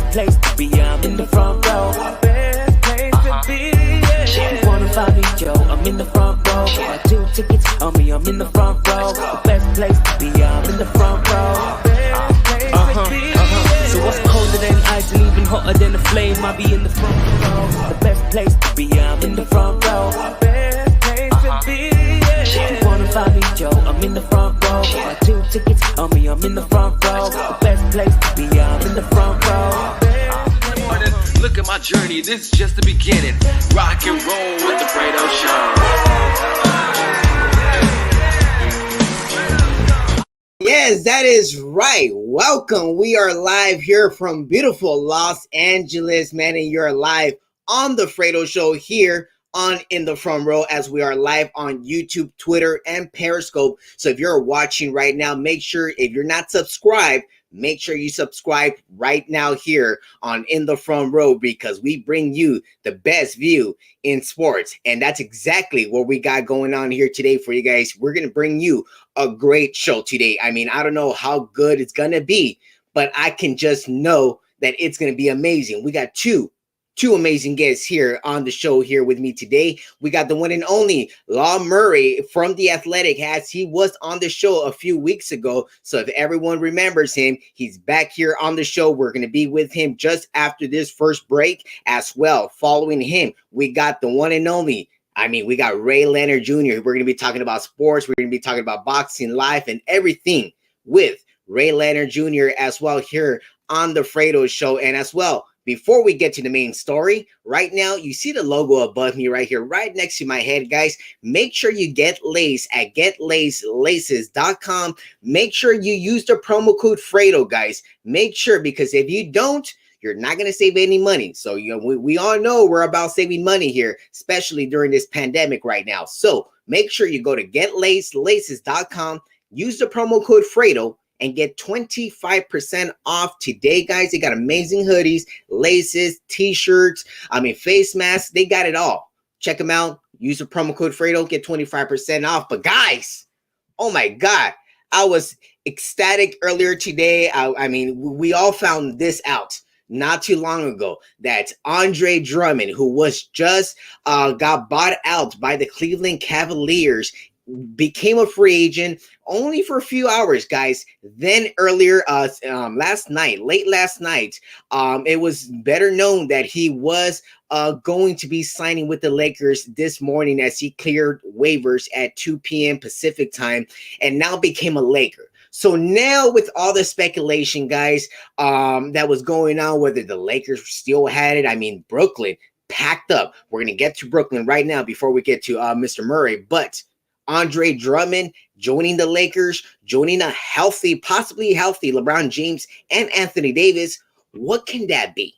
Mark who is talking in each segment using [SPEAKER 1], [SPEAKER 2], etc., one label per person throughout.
[SPEAKER 1] best place to be, I'm in the front row. Best place to be, yeah. You wanna find me, yo, I'm in the front row. Got 2 tickets on me, I'm in the front row. The best place to be, I'm in the front row. Best place to be, yeah. So what's colder than ice and even hotter than a flame? I be in the front row. The best place to be, I'm in the front row. Best place to be, yeah. You wanna find me, yo, I'm in the front row. Got 2 tickets on me, I'm in the front row. The best place to be, I'm in the front row.
[SPEAKER 2] Look at my journey, this is just the beginning. Rock and roll with the Fredo Show.
[SPEAKER 3] Yes, that is right. Welcome. We are live here from beautiful Los Angeles, man, and you're live on the Fredo Show here on In the Front Row, as we are live on YouTube, Twitter, and Periscope. So if you're watching right now, make sure, if you're not subscribed, make sure you subscribe right now here on In the Front Row, because we bring you the best view in sports. And that's exactly what we got going on here today for you guys. We're going to bring you a great show today. I mean, I don't know how good it's going to be, but I can just know that it's going to be amazing. We got two amazing guests here on the show here with me today. We got the one and only Law Murray from The Athletic, as he was on the show a few weeks ago. So if everyone remembers him, he's back here on the show. We're going to be with him just after this first break as well. Following him, we got the one and only, we got Ray Leonard Jr. We're going to be talking about sports. We're going to be talking about boxing, life, and everything with Ray Leonard Jr. as well here on the Fredo Show. And as well, before we get to the main story, right now, you see the logo above me right here, right next to my head, guys. Make sure you get lace at getlaces.com. Make sure you use the promo code Fredo, guys. Make sure, because if you don't, you're not going to save any money. So, we all know we're about saving money here, especially during this pandemic right now. So make sure you go to getlaces.com, use the promo code Fredo, and get 25% off today, guys. They got amazing hoodies, laces, t-shirts, face masks. They got it all. Check them out. Use the promo code Fredo, get 25% off. But guys, oh my God, I was ecstatic earlier today. We all found this out not too long ago, that Andre Drummond, who was just got bought out by the Cleveland Cavaliers, became a free agent only for a few hours, guys. Then earlier, late last night, it was better known that he was going to be signing with the Lakers this morning, as he cleared waivers at 2 p.m. Pacific time, and now became a Laker. So now, with all the speculation, guys, that was going on, whether the Lakers still had it, Brooklyn packed up. We're going to get to Brooklyn right now before we get to Mr. Murray, but Andre Drummond joining the Lakers, joining a possibly healthy LeBron James and Anthony Davis. What can that be?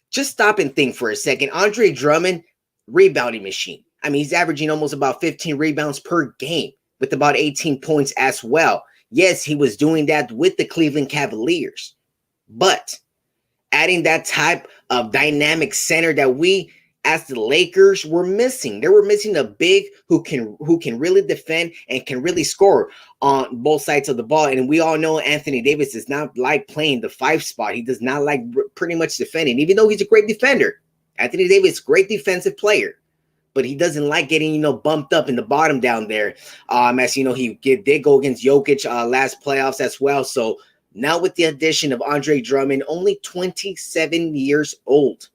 [SPEAKER 3] Just stop and think for a second. Andre Drummond, rebounding machine. He's averaging almost about 15 rebounds per game with about 18 points as well. Yes, he was doing that with the Cleveland Cavaliers, but adding that type of dynamic center that we, as the Lakers, were missing. They were missing a big who can really defend and can really score on both sides of the ball. And we all know Anthony Davis does not like playing the 5 spot. He does not like pretty much defending, even though he's a great defender. Anthony Davis, great defensive player, but he doesn't like getting, bumped up in the bottom down there. As you know, he did go against Jokic last playoffs as well. So now with the addition of Andre Drummond, only 27 years old.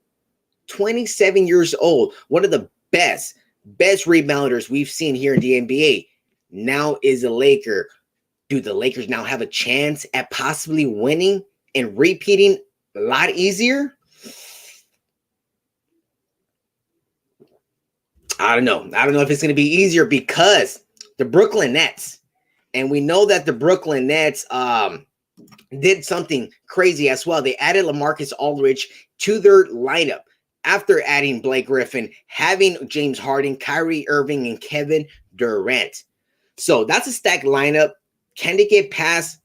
[SPEAKER 3] 27 years old, one of the best rebounders we've seen here in the NBA, now is a Laker. Do the Lakers now have a chance at possibly winning and repeating a lot easier? I don't know. I don't know if it's going to be easier, because the Brooklyn Nets, and we know that the Brooklyn Nets did something crazy as well. They added LaMarcus Aldridge to their lineup, after adding Blake Griffin, having James Harden, Kyrie Irving, and Kevin Durant. So that's a stacked lineup. Can they get past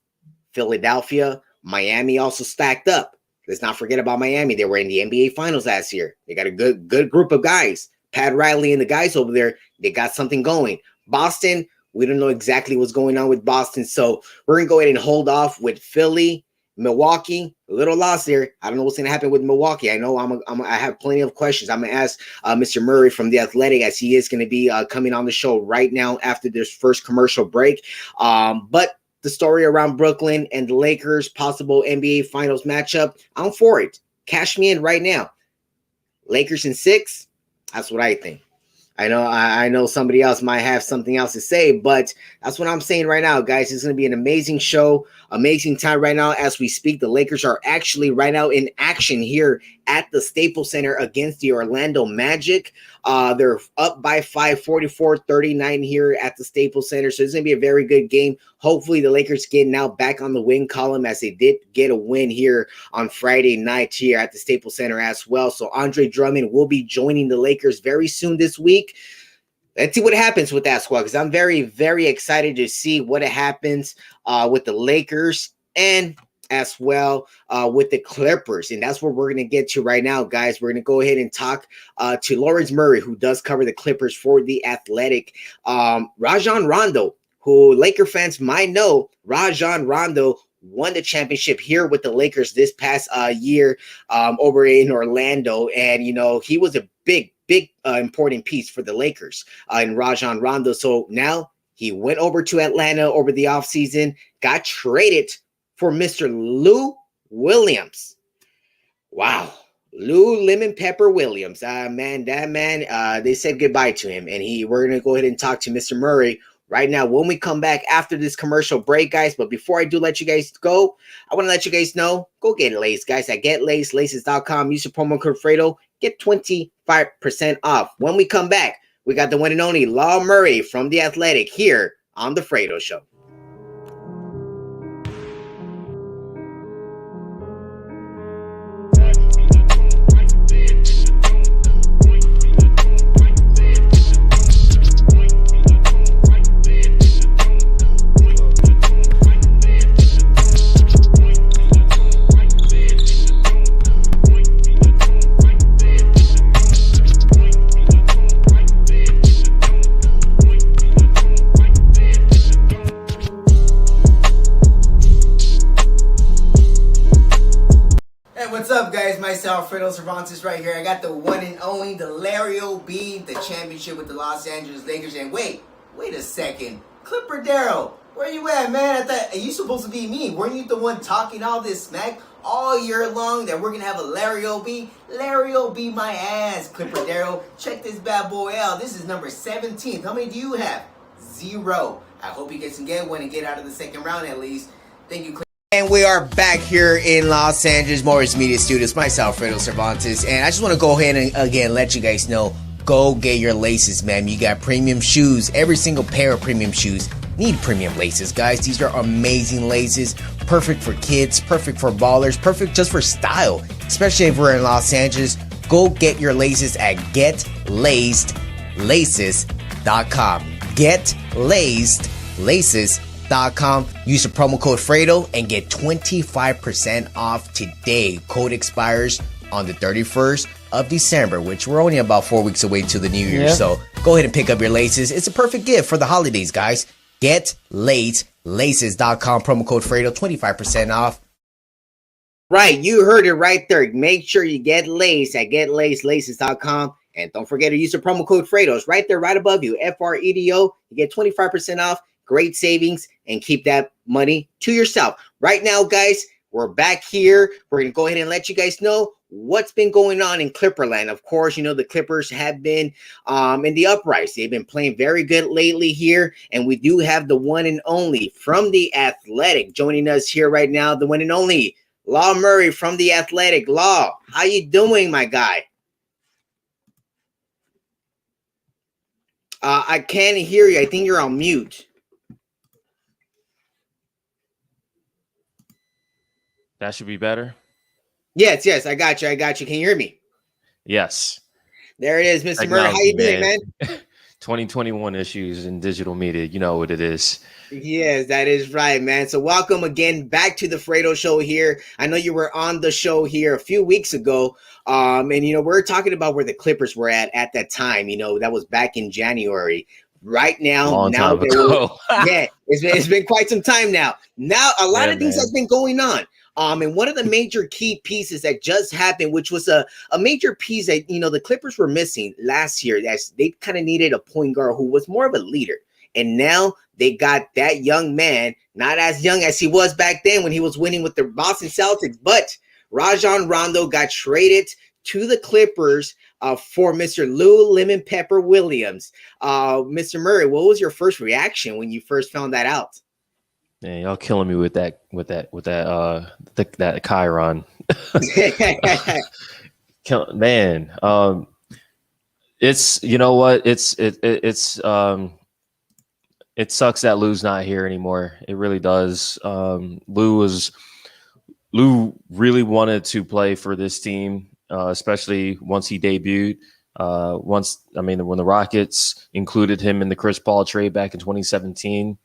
[SPEAKER 3] Philadelphia? Miami also stacked up. Let's not forget about Miami. They were in the NBA Finals last year. They got a good group of guys. Pat Riley and the guys over there, they got something going. Boston, we don't know exactly what's going on with Boston. So we're going to go ahead and hold off with Philly, Milwaukee, a little lost there. I don't know what's going to happen with Milwaukee. I know I have plenty of questions. I'm going to ask Mr. Murray from The Athletic, as he is going to be coming on the show right now after this first commercial break. But the story around Brooklyn and the Lakers, possible NBA Finals matchup, I'm for it. Cash me in right now. Lakers in 6. That's what I think. I know somebody else might have something else to say, but that's what I'm saying right now, guys. It's going to be an amazing show, amazing time right now as we speak. The Lakers are actually right now in action here at the Staples Center against the Orlando Magic. They're up by 5, 44-39 here at the Staples Center. So it's going to be a very good game. Hopefully the Lakers get now back on the win column, as they did get a win here on Friday night here at the Staples Center as well. So Andre Drummond will be joining the Lakers very soon this week. Let's see what happens with that squad, because I'm very, very excited to see what happens with the Lakers and as well with the Clippers. And that's what we're going to get to right now, guys. We're going to go ahead and talk to Lawrence Murray, who does cover the Clippers for The Athletic. Rajon Rondo, who Laker fans might know, Rajon Rondo won the championship here with the Lakers this past year over in Orlando. And, you know, he was a big important piece for the Lakers in Rajon Rondo. So now he went over to Atlanta over the offseason, got traded for Mr. Lou Williams. Wow. Lou Lemon Pepper Williams. That man, they said goodbye to him. And we're going to go ahead and talk to Mr. Murray right now when we come back after this commercial break, guys. But before I do let you guys go, I want to let you guys know, go get Lace, guys, at getlaces.com. Use the promo code Fredo. Get 25% off. When we come back, we got the one and only Law Murray from The Athletic here on The Fredo Show. Myself, Fredo Cervantes, right here. I got the one and only, the Lario B, the championship with the Los Angeles Lakers. And wait a second, Clipper Darrell, where you at, man? I thought you supposed to be me. Weren't you the one talking all this smack all year long that we're gonna have a Lario B? Lario B my ass, Clipper Darrell. Check this bad boy out. This is number 17. How many do you have? 0. I hope you get one and get out of the second round at least. Thank you, Clipper. And we are back here in Los Angeles, Morris Media Studios. Myself, Fredo Cervantes. And I just want to go ahead and, again, let you guys know, go get your laces, man. You got premium shoes. Every single pair of premium shoes need premium laces, guys. These are amazing laces. Perfect for kids, perfect for ballers, perfect just for style. Especially if we're in Los Angeles. Go get your laces at GetLacedLaces.com. GetLacedLaces.com. Use the promo code Fredo and get 25% off today. Code expires on the 31st of December, which we're only about 4 weeks away to the New Year. Yep. So go ahead and pick up your laces. It's a perfect gift for the holidays, guys. GetLacedLaces.com, promo code Fredo, 25% off. Right, you heard it right there. Make sure you get Lace at GetLacedLaces.com. And don't forget to use the promo code Fredo. It's right there, right above you. FREDO. You get 25% off. Great savings, and keep that money to yourself. Right now, guys, we're back here. We're going to go ahead and let you guys know what's been going on in Clipperland. Of course, you know, the Clippers have been in the uprise. They've been playing very good lately here, and we do have the one and only from The Athletic joining us here right now, the one and only Law Murray from The Athletic. Law, how you doing, my guy? I can't hear you. I think you're on mute.
[SPEAKER 4] That should be better.
[SPEAKER 3] Yes, I got you. Can you hear me?
[SPEAKER 4] Yes.
[SPEAKER 3] There it is, Mr. Murray. How you doing, man?
[SPEAKER 4] 2021 issues in digital media. You know what it is.
[SPEAKER 3] Yes, that is right, man. So welcome again back to the Fredo Show here. I know you were on the show here a few weeks ago. And, you know, we're talking about where the Clippers were at that time. You know, that was back in January. Right now,
[SPEAKER 4] yeah,
[SPEAKER 3] it's been quite some time now. Now, a lot of things has been going on. And one of the major key pieces that just happened, which was a major piece that, the Clippers were missing last year, as they kind of needed a point guard who was more of a leader. And now they got that young man, not as young as he was back then when he was winning with the Boston Celtics, but Rajon Rondo got traded to the Clippers for Mr. Lou Lemon Pepper Williams. Mr. Murray, what was your first reaction when you first found that out?
[SPEAKER 4] Man, y'all killing me with that Chiron. Man, it's, you know what? It sucks that Lou's not here anymore. It really does. Lou really wanted to play for this team, especially once he debuted. When the Rockets included him in the Chris Paul trade back in 2017,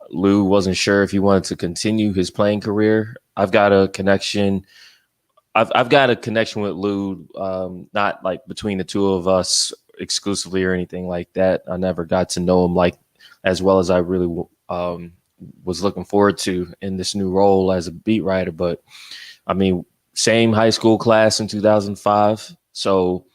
[SPEAKER 4] Lou wasn't sure if he wanted to continue his playing career. I've got a connection with Lou, not like between the two of us exclusively or anything like that. I never got to know him like as well as I really was looking forward to in this new role as a beat writer. But I mean, same high school class in 2005. So,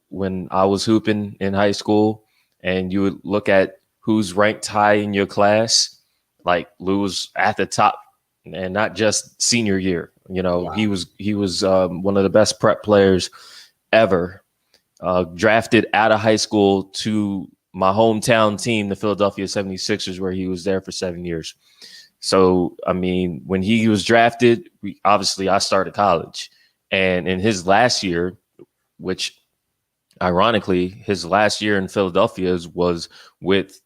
[SPEAKER 4] when I was hooping in high school and you would look at who's ranked high in your class, like Lou was at the top, and not just senior year. Wow. He was one of the best prep players ever, drafted out of high school to my hometown team, the Philadelphia 76ers, where he was there for 7 years. So, I mean, when he was drafted, I started college, and in his last year, which ironically, his last year in Philadelphia was with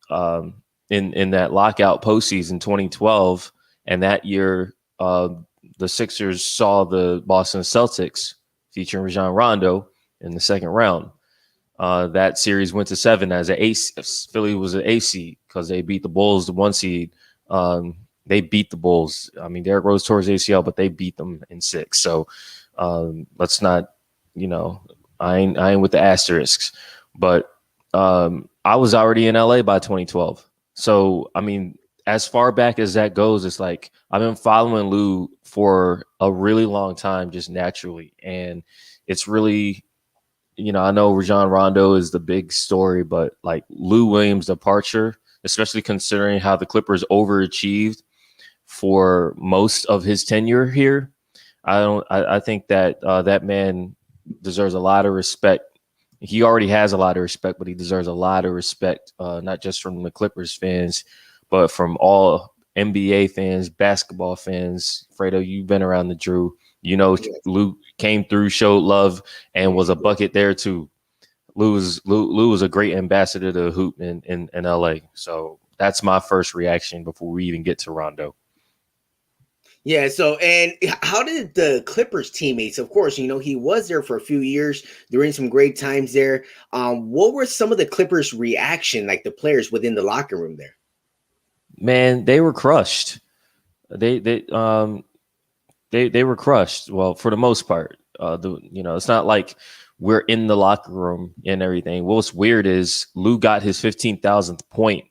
[SPEAKER 4] in that lockout postseason 2012, and that year the Sixers saw the Boston Celtics featuring Rajon Rondo in the second round. That series went to 7 as Philly was an A seed because they beat the Bulls, the 1 seed. They beat the Bulls. I mean, Derrick Rose tore his ACL, but they beat them in 6. So let's not, I ain't with the asterisks. But I was already in LA by 2012. So, I mean, as far back as that goes, it's like I've been following Lou for a really long time, just naturally. And it's really, I know Rajon Rondo is the big story, but like Lou Williams' departure, especially considering how the Clippers overachieved for most of his tenure here, I think that that man deserves a lot of respect. He already has a lot of respect, but he deserves a lot of respect, not just from the Clippers fans, but from all NBA fans, basketball fans. Fredo, you've been around the Drew. Lou came through, showed love, and was a bucket there too. Lou was a great ambassador to hoop in LA. So that's my first reaction before we even get to Rondo.
[SPEAKER 3] Yeah. So, and how did the Clippers teammates, of course, he was there for a few years during some great times there. What were some of the Clippers' reaction, like the players within the locker room there?
[SPEAKER 4] Man, they were crushed. They were crushed. Well, for the most part, it's not like we're in the locker room and everything. What's weird is Lou got his 15,000th point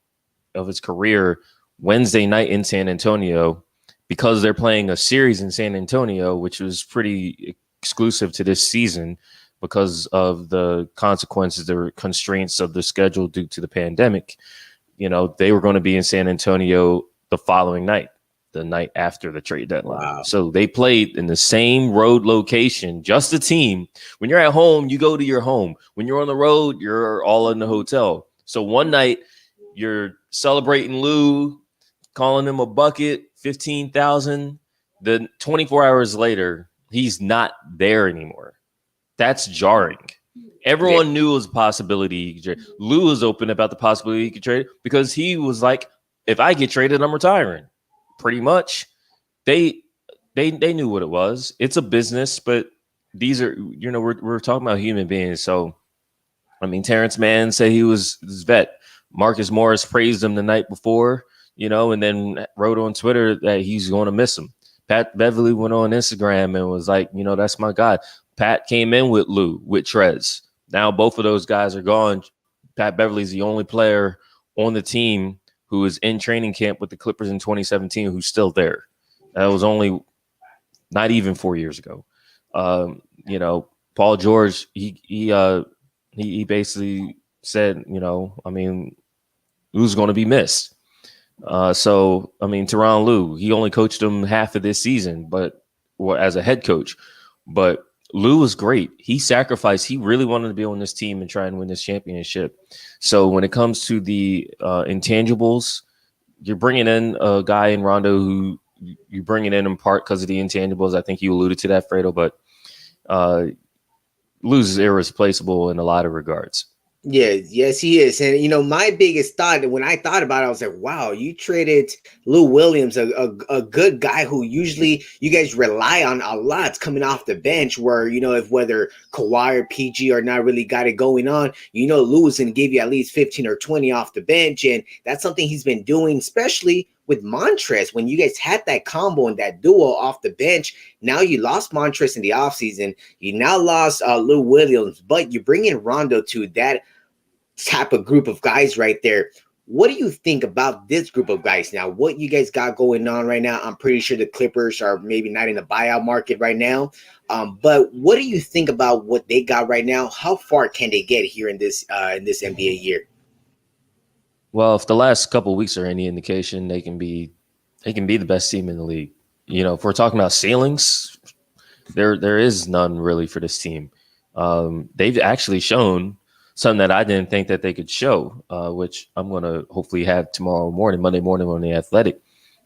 [SPEAKER 4] of his career Wednesday night in San Antonio because they're playing a series in San Antonio, which was pretty exclusive to this season because of the consequences, the constraints of the schedule due to the pandemic. They were going to be in San Antonio the following night, the night after the trade deadline. Wow. So they played in the same road location, just a team. When you're at home, you go to your home. When you're on the road, you're all in the hotel. So one night you're celebrating Lou, calling him a bucket, 15,000. Then 24 hours later, he's not there anymore. That's jarring. Everyone knew it was a possibility he could trade. Lou was open about the possibility he could trade because he was like, if I get traded, I'm retiring. Pretty much. They knew what it was. It's a business, but these are, we're talking about human beings. So, I mean, Terrence Mann said he was his vet. Marcus Morris praised him the night before, and then wrote on Twitter that he's going to miss him. Pat Beverly went on Instagram and was like, that's my guy. Pat came in with Lou, with Trez. Now both of those guys are gone. Pat Beverly's the only player on the team who was in training camp with the Clippers in 2017 who's still there. That was only not even 4 years ago. You know, Paul George, he basically said, you know, I mean, who's going to be missed? So, I mean, Tyronn Lue, he only coached him half of this season, but as a head coach, but Lue was great. He sacrificed. He really wanted to be on this team and try and win this championship. So when it comes to the intangibles, you're bringing in a guy in Rondo who you bring it in part because of the intangibles. I think you alluded to that, Fredo, but Lue's is irreplaceable in a lot of regards.
[SPEAKER 3] Yeah, yes, he is. And, you know, my biggest thought when I thought about it, I was like, wow, you traded Lou Williams, a good guy who usually you guys rely on a lot coming off the bench where, you know, if whether Kawhi or PG are not really got it going on, you know, Lou is going to give you at least 15 or 20 off the bench. And that's something he's been doing, especially with Montrez. When you guys had that combo and that duo off the bench, now you lost Montrez in the offseason. You now lost Lou Williams, but you bring in Rondo to that type of group of guys right there. What do you think about this group of guys now? What you guys got going on right now? I'm pretty sure the Clippers are maybe not in the buyout market right now. But what do you think about what they got right now? How far can they get here in this NBA year?
[SPEAKER 4] Well, if the last couple of weeks are any indication, they can be the best team in the league. You know, if we're talking about ceilings, there is none really for this team. They've actually shown something that I didn't think that they could show, which I'm going to hopefully have Monday morning on The Athletic.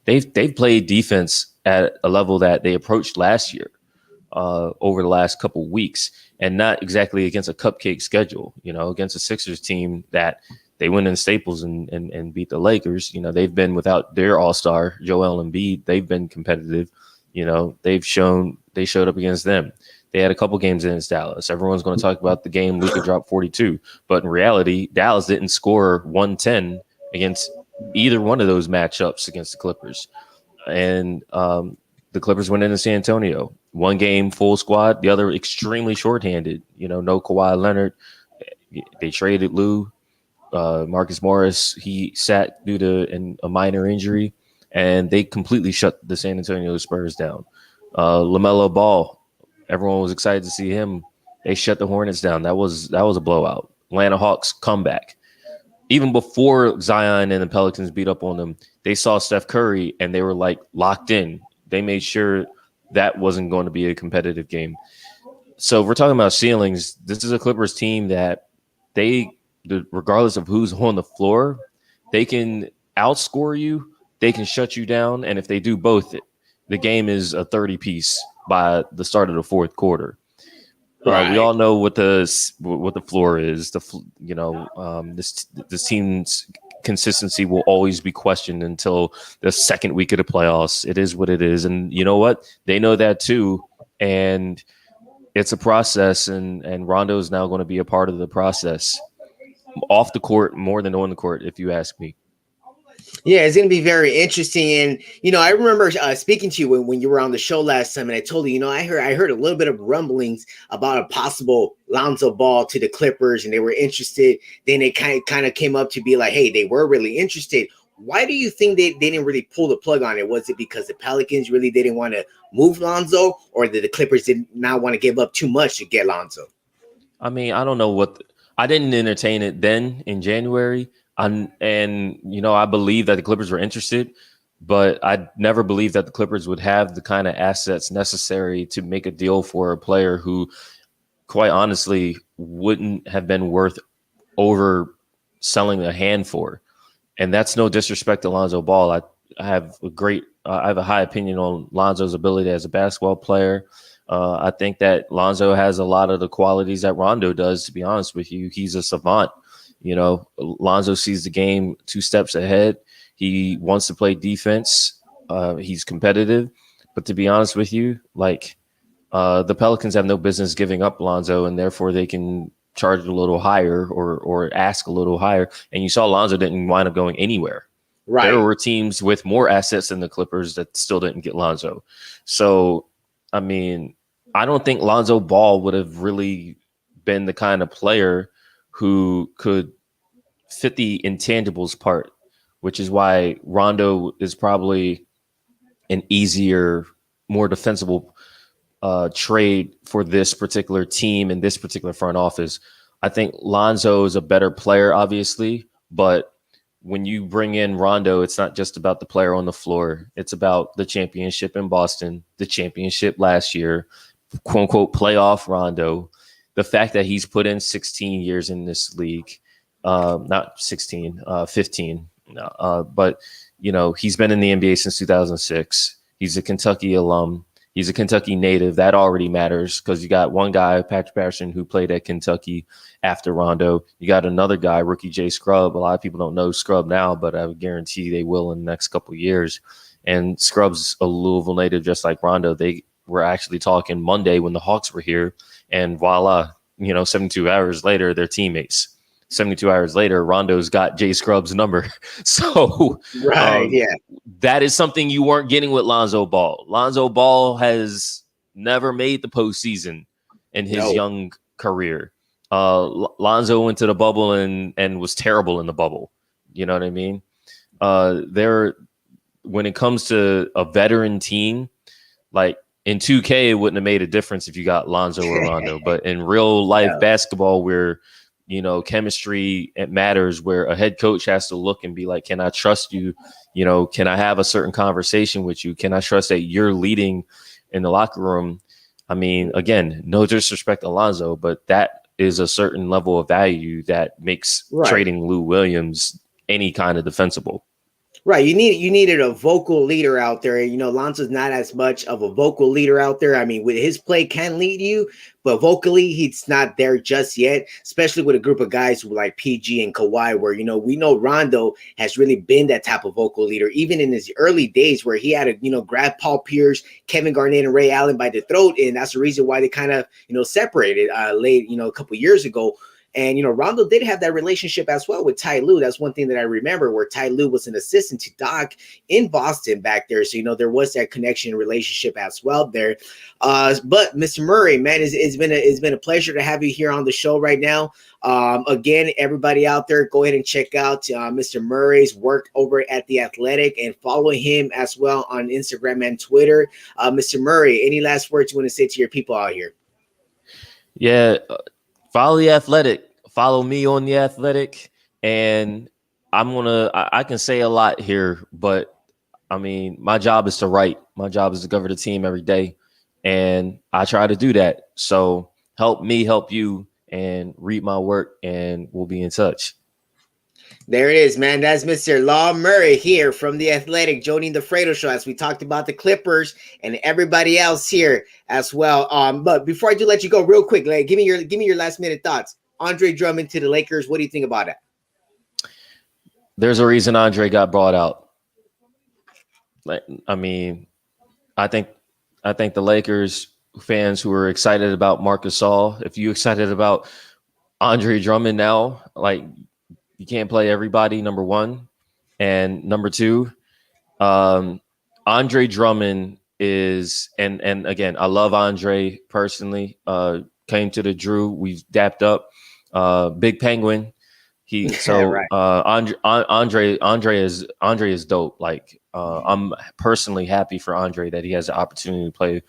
[SPEAKER 4] They've played defense at a level that they approached last year over the last couple of weeks, and not exactly against a cupcake schedule, you know, against a Sixers team that they went in Staples and beat the Lakers. You know, they've been without their all-star, Joel Embiid. They've been competitive. You know, they showed up against them. They had a couple games against Dallas. Everyone's going to talk about the game Luka dropped 42. But in reality, Dallas didn't score 110 against either one of those matchups against the Clippers. And the Clippers went into San Antonio. One game full squad, the other extremely shorthanded. You know, no Kawhi Leonard. They traded Lou. Marcus Morris, he sat due to a minor injury, and they completely shut the San Antonio Spurs down. LaMelo Ball, everyone was excited to see him. They shut the Hornets down. That was a blowout. Atlanta Hawks comeback. Even before Zion and the Pelicans beat up on them, they saw Steph Curry and they were like locked in. They made sure that wasn't going to be a competitive game. So if we're talking about ceilings, this is a Clippers team that regardless of who's on the floor, they can outscore you, they can shut you down, and if they do both, the game is a 30-piece by the start of the fourth quarter. Right. We all know what the floor is. This team's consistency will always be questioned until the second week of the playoffs. It is what it is, and you know what? They know that too, and it's a process. And Rondo is now going to be a part of the process. Off the court more than on the court, if you ask me.
[SPEAKER 3] Yeah, it's going to be very interesting. And, you know, I remember speaking to you when you were on the show last time, and I told you, you know, I heard a little bit of rumblings about a possible Lonzo Ball to the Clippers, and they were interested. Then they kind of came up to be like, hey, they were really interested. Why do you think they didn't really pull the plug on it? Was it because the Pelicans really didn't want to move Lonzo, or did the Clippers did not want to give up too much to get Lonzo?
[SPEAKER 4] I mean, I don't know I didn't entertain it then in January. And, you know, I believe that the Clippers were interested, but I never believed that the Clippers would have the kind of assets necessary to make a deal for a player who, quite honestly, wouldn't have been worth over selling a hand for. And that's no disrespect to Lonzo Ball. I have a high opinion on Lonzo's ability as a basketball player. I think that Lonzo has a lot of the qualities that Rondo does, to be honest with you. He's a savant. You know, Lonzo sees the game 2 steps ahead. He wants to play defense. He's competitive. But to be honest with you, like the Pelicans have no business giving up Lonzo, and therefore they can charge a little higher or ask a little higher. And you saw Lonzo didn't wind up going anywhere. Right. There were teams with more assets than the Clippers that still didn't get Lonzo. So, I mean, I don't think Lonzo Ball would have really been the kind of player who could fit the intangibles part, which is why Rondo is probably an easier more defensible trade for this particular team and this particular front office. I think Lonzo is a better player, obviously, but when you bring in Rondo, it's not just about the player on the floor. It's about the championship in Boston, the championship last year, quote unquote playoff Rondo, the fact that he's put in 16 years in this league, not 16, 15, but he's been in the NBA since 2006. He's a Kentucky alum. He's a Kentucky native. That already matters because you got one guy, Patrick Patterson, who played at Kentucky after Rondo. You got another guy, rookie Jay Scrubb. A lot of people don't know Scrubb now, but I would guarantee they will in the next couple of years. And Scrubb's a Louisville native, just like Rondo. They were actually talking Monday when the Hawks were here, and voila, 72 hours later, they're teammates. 72 hours later, Rondo's got Jay Scrubb's number. So that is something you weren't getting with Lonzo Ball. Lonzo Ball has never made the postseason in his young career. Lonzo went to the bubble and was terrible in the bubble. You know what I mean? When it comes to a veteran team, like in 2K, it wouldn't have made a difference if you got Lonzo or Rondo. But in real life basketball, where chemistry, it matters, where a head coach has to look and be like, can I trust you? Can I have a certain conversation with you? Can I trust that you're leading in the locker room? I mean, again, no disrespect to Lonzo, but that is a certain level of value that makes trading Lou Williams any kind of defensible.
[SPEAKER 3] Right. You needed a vocal leader out there. Lonzo's not as much of a vocal leader out there. I mean, with his play can lead you, but vocally he's not there just yet, especially with a group of guys like PG and Kawhi, where, we know Rondo has really been that type of vocal leader, even in his early days where he had to, grab Paul Pierce, Kevin Garnett, and Ray Allen by the throat. And that's the reason why they kind of, separated late, a couple years ago. And, Rondo did have that relationship as well with Ty Lue. That's one thing that I remember, where Ty Lue was an assistant to Doc in Boston back there. So, there was that connection and relationship as well there. But Mr. Murray, man, it's been a pleasure to have you here on the show right now. Again, everybody out there, go ahead and check out Mr. Murray's work over at The Athletic and follow him as well on Instagram and Twitter. Mr. Murray, any last words you want to say to your people out here?
[SPEAKER 4] Yeah. Follow The Athletic. Follow me on The Athletic. And I can say a lot here, but I mean, my job is to write. My job is to cover the team every day. And I try to do that. So help me help you and read my work, and we'll be in touch.
[SPEAKER 3] There it is, man. That's Mr. Law Murray here from The Athletic, joining the Fredo Show as we talked about the Clippers and everybody else here as well. But before I do let you go, real quick, like, give me your last minute thoughts. Andre Drummond to the Lakers. What do you think about it?
[SPEAKER 4] There's a reason Andre got brought out. I mean, I think the Lakers fans who are excited about Marc Gasol, if you're excited about Andre Drummond now, like, you can't play everybody, number one. And number two, Andre Drummond is, and again, I love Andre personally. Came to the Drew, we've dapped up. Big Penguin. Andre is dope. Like, I'm personally happy for Andre that he has the opportunity to play,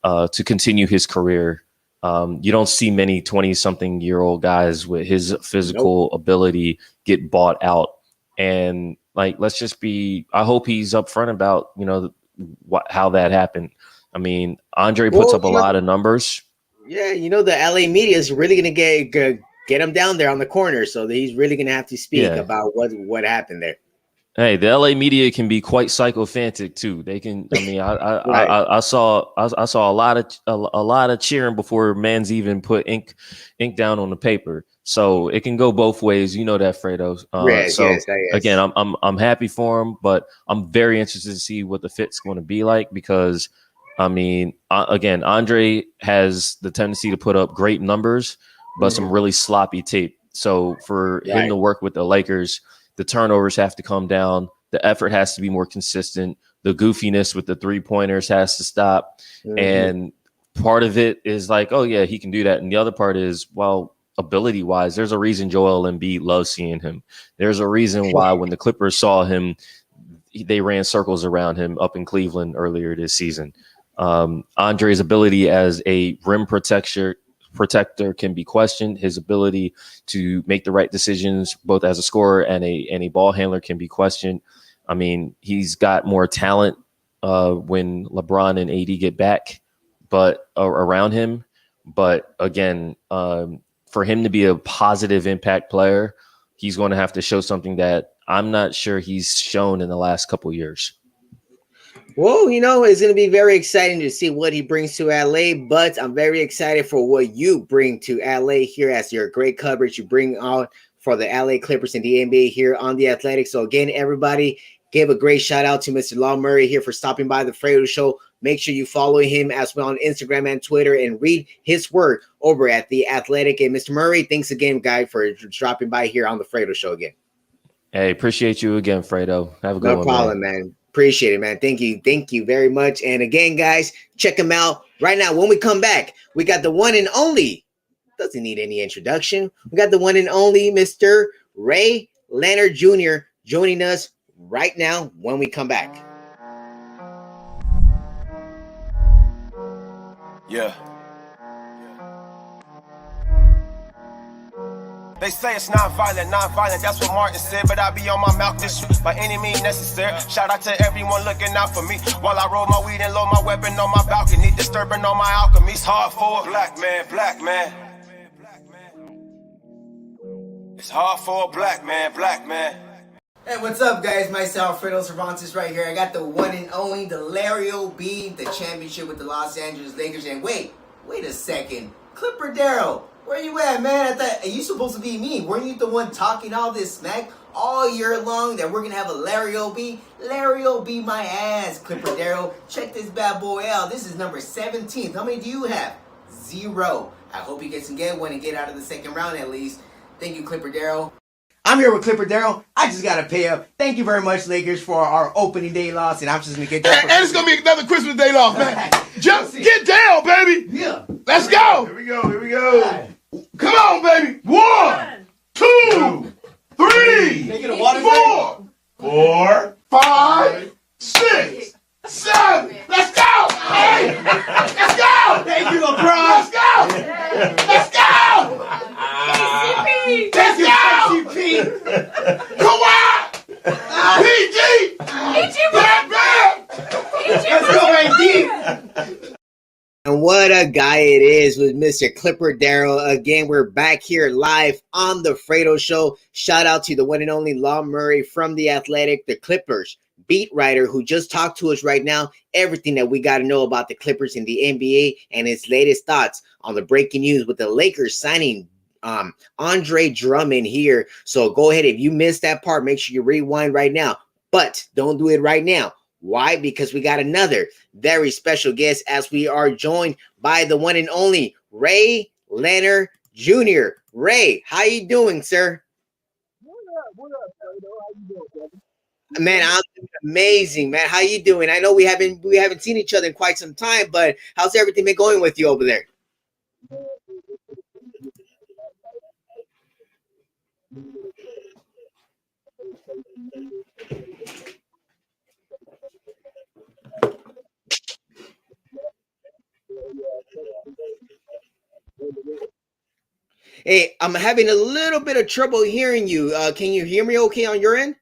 [SPEAKER 4] to continue his career. You don't see many 20-something-year-old guys with his physical ability get bought out. And like, I hope he's upfront about, how that happened. I mean, Andre puts up a lot of numbers.
[SPEAKER 3] Yeah. The LA media is really going to get him down there on the corner. So he's really going to have to speak about what happened there.
[SPEAKER 4] Hey, the LA media can be quite sycophantic too. They can. I mean, I saw a lot of cheering before Mans even put ink down on the paper. So it can go both ways. You know that, Fredo. Yes. Again, I'm happy for him, but I'm very interested to see what the fit's going to be like, because I mean, again, Andre has the tendency to put up great numbers, but some really sloppy tape. So for him to work with the Lakers, the turnovers have to come down. The effort has to be more consistent. The goofiness with the 3-pointers has to stop. And part of it is like, oh yeah, he can do that. And the other part is, well, ability wise, there's a reason Joel Embiid loves seeing him. There's a reason why when the Clippers saw him, they ran circles around him up in Cleveland earlier this season. Andre's ability as a rim protector can be questioned. His ability to make the right decisions, both as a scorer and a ball handler, can be questioned. I mean, he's got more talent when LeBron and AD get back, but around him. But again, for him to be a positive impact player, he's going to have to show something that I'm not sure he's shown in the last couple of years.
[SPEAKER 3] Well, you know, it's going to be very exciting to see what he brings to LA, but I'm very excited for what you bring to LA here as your great coverage you bring out for the LA Clippers and the NBA here on The Athletic. So again, everybody, give a great shout out to Mr. Law Murray here for stopping by the Fredo Show. Make sure you follow him as well on Instagram and Twitter and read his work over at The Athletic. And Mr. Murray, thanks again, guy, for dropping by here on the Fredo Show again.
[SPEAKER 4] Hey, appreciate you again, Fredo. Have a good one.
[SPEAKER 3] No problem, man. Appreciate it, man. Thank you. Thank you very much. And again, guys, check him out right now. When we come back, we got the one and only, doesn't need any introduction. We got the one and only Mr. Ray Leonard Jr. joining us right now when we come back.
[SPEAKER 5] Yeah. They say it's non-violent, that's what Martin said. But I be on my mouth this shit by any means necessary. Shout out to everyone looking out for me while I roll my weed and load my weapon on my balcony. Disturbing all my alchemy. It's hard for a black man. It's hard for a black man.
[SPEAKER 3] Hey, what's up, guys? Myself, Fredo Cervantes, right here. I got the one and only, the Larry O.B., the championship with the Los Angeles Lakers. And wait a second. Clipper Darrell, where you at, man? I thought you supposed to be me. Weren't you the one talking all this smack all year long that we're going to have a Larry O.B.? Larry O.B. my ass, Clipper Darrell. Check this bad boy out. This is number 17. How many do you have? 0. I hope you can get one and get out of the second round at least. Thank you, Clipper Darrell. I'm here with Clipper Darrell. I just got to pay up. Thank you very much, Lakers, for our opening day loss. And I'm just going to get that.
[SPEAKER 6] And it's going to be another Christmas day loss, man. Just get down, baby.
[SPEAKER 3] Yeah.
[SPEAKER 6] Let's go.
[SPEAKER 7] Here we go.
[SPEAKER 3] Right.
[SPEAKER 6] Come on, baby. 1, 2, 3,
[SPEAKER 3] Make it a water
[SPEAKER 6] 4, 5, 6, 7. Let's go. Hey. Let's go.
[SPEAKER 3] Thank you, LeBron.
[SPEAKER 6] Let's go. Let's go. Let's go.
[SPEAKER 3] KCP.
[SPEAKER 6] Kawhi. PG. Bam.
[SPEAKER 3] Let's go, AD. And what a guy it is with Mr. Clipper Darrell. Again, we're back here live on the Fredo Show. Shout out to the one and only Law Murray from The Athletic, the Clippers beat writer, who just talked to us right now. Everything that we got to know about the Clippers in the NBA and his latest thoughts on the breaking news with the Lakers signing Andre Drummond here. So go ahead. If you missed that part, make sure you rewind right now. But don't do it right now. Why? Because we got another very special guest as we are joined by the one and only Ray Leonard Jr. Ray, how you doing, sir?
[SPEAKER 7] What up, Fredo? How you doing, brother?
[SPEAKER 3] Man, I'm doing amazing, man. How you doing? I know we haven't seen each other in quite some time, but how's everything been going with you over there? Hey, I'm having a little bit of trouble hearing you. Can you hear me okay on your end?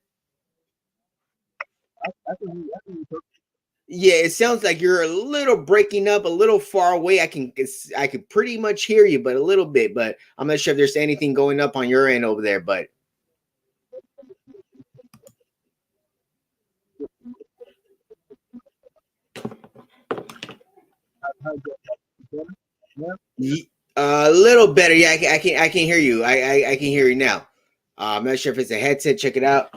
[SPEAKER 3] Yeah, it sounds like you're a little breaking up, a little far away. I can pretty much hear you, but a little bit. But I'm not sure if there's anything going up on your end over there. But a little better. Yeah, I can hear you. I can hear you now. I'm not sure if it's a headset. Check it out.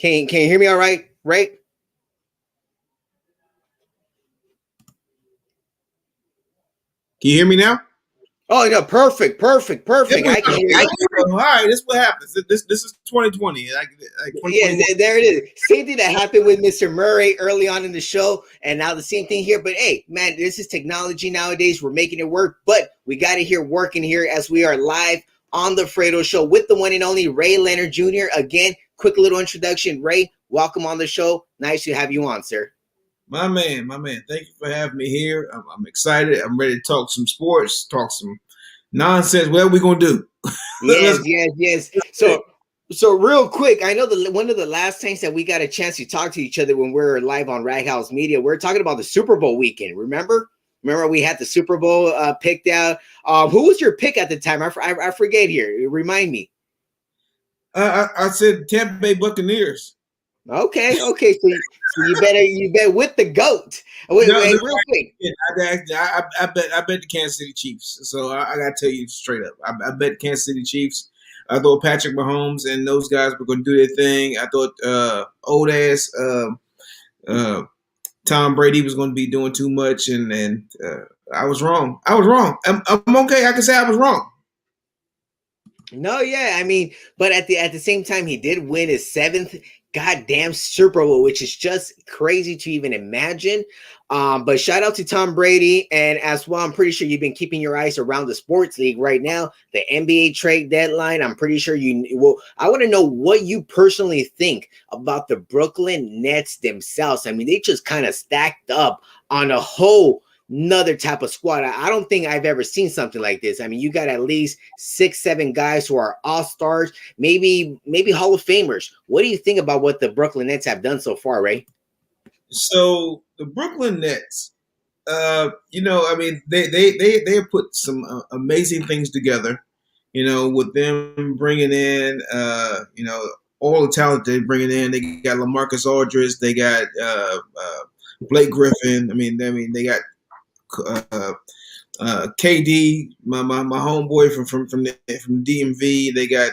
[SPEAKER 3] Can you hear me all right? Right?
[SPEAKER 7] Can you hear me now?
[SPEAKER 3] Oh no, perfect. I can hear you.
[SPEAKER 6] All right, this is what happens. This is 2020. Like
[SPEAKER 3] Yeah,
[SPEAKER 6] 2021.
[SPEAKER 3] there it is. Same thing that happened with Mr. Murray early on in the show, and now the same thing here. But hey, man, this is technology nowadays. We're making it work, but we got it here working here as we are live on the Fredo Show with the one and only Ray Leonard Jr. Again, quick little introduction. Ray, welcome on the show. Nice to have you on, sir.
[SPEAKER 6] My man. Thank you for having me here. I'm excited. I'm ready to talk some sports, talk some nonsense. What are we gonna do?
[SPEAKER 3] Yes. So real quick, I know one of the last times that we got a chance to talk to each other when we were live on Rag House Media, we are talking about the Super Bowl weekend. Remember we had the Super Bowl picked out. Who was your pick at the time? I forget here. Remind me.
[SPEAKER 6] I said Tampa Bay Buccaneers.
[SPEAKER 3] Okay. So you bet with the GOAT. Wait, real quick.
[SPEAKER 6] I bet the Kansas City Chiefs. So I gotta tell you straight up. I bet Kansas City Chiefs. I thought Patrick Mahomes and those guys were gonna do their thing. I thought old ass Tom Brady was gonna be doing too much, and I was wrong. I'm okay. I can say I was wrong.
[SPEAKER 3] No, yeah, I mean, but at the same time, he did win his 7th goddamn Super Bowl, which is just crazy to even imagine. But shout out to Tom Brady, and as well, I'm pretty sure you've been keeping your eyes around the sports league right now, the NBA trade deadline. I'm pretty sure I want to know what you personally think about the Brooklyn Nets themselves. I mean, they just kind of stacked up on a whole another type of squad. I don't think I've ever seen something like this. I mean, you got at least 6-7 guys who are all-stars, maybe Hall of Famers. What do you think about what the Brooklyn Nets have done so far, Ray?
[SPEAKER 6] So the Brooklyn Nets, I mean, they have put some amazing things together, with them bringing in, all the talent they're bringing in. They got LaMarcus Aldridge, they got Blake Griffin. I mean, they got KD, my homeboy from DMV. They got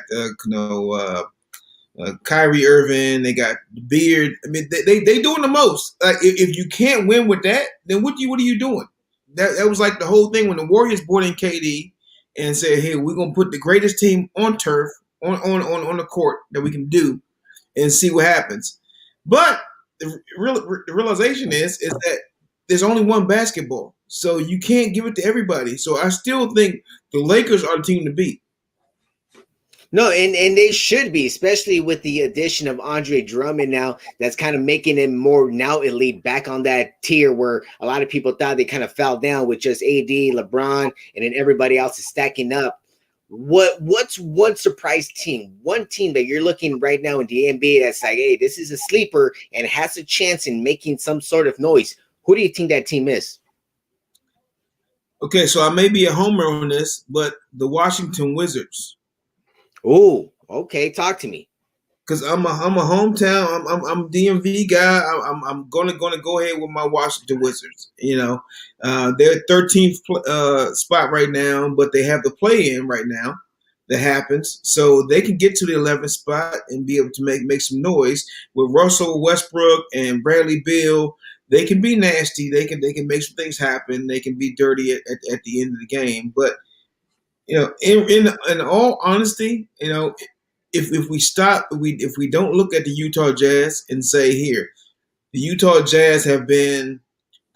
[SPEAKER 6] Kyrie Irving. They got Beard. I mean, they doing the most. Like if you can't win with that, then what are you doing? That was like the whole thing when the Warriors brought in KD and said, "Hey, we're gonna put the greatest team on turf on the court that we can do, and see what happens." But the realization is that there's only one basketball, so you can't give it to everybody. So I still think the Lakers are the team to beat.
[SPEAKER 3] No, and they should be, especially with the addition of Andre Drummond now. That's kind of making him more now elite, back on that tier where a lot of people thought they kind of fell down with just AD, LeBron, and then everybody else is stacking up. What's one surprise team, one team that you're looking right now in the NBA that's like, hey, this is a sleeper and has a chance in making some sort of noise? Who do you think that team is?
[SPEAKER 6] Okay, so I may be a homer on this, but the Washington Wizards.
[SPEAKER 3] Oh, okay. Talk to me.
[SPEAKER 6] Because I'm a hometown. I'm a DMV guy. I'm gonna go ahead with my Washington Wizards. They're 13th spot right now, but they have the play-in right now that happens, so they can get to the 11th spot and be able to make some noise with Russell Westbrook and Bradley Beal. They can be nasty. They can make some things happen. They can be dirty at the end of the game. But in all honesty, if we stop, if we don't look at the Utah Jazz and say, here, the Utah Jazz have been